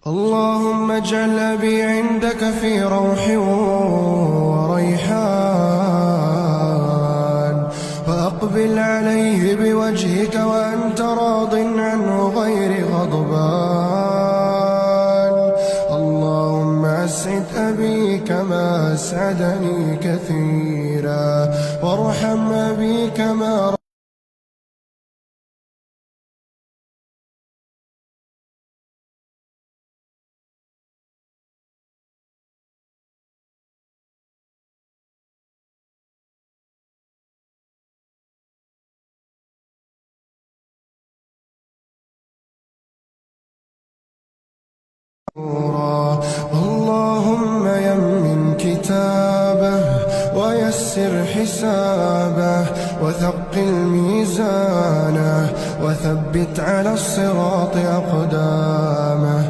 اللهم اجعل أبي عندك في روح وريحان، فأقبل عليه بوجهك وأنت راض عنه غير غضبان. اللهم أسعد أبي كما أسعدني كثيرا، وارحم أبي كما رأى. اللهم يمن كتابه ويسر حسابه وثقل ميزانه وثبت على الصراط أقدامه.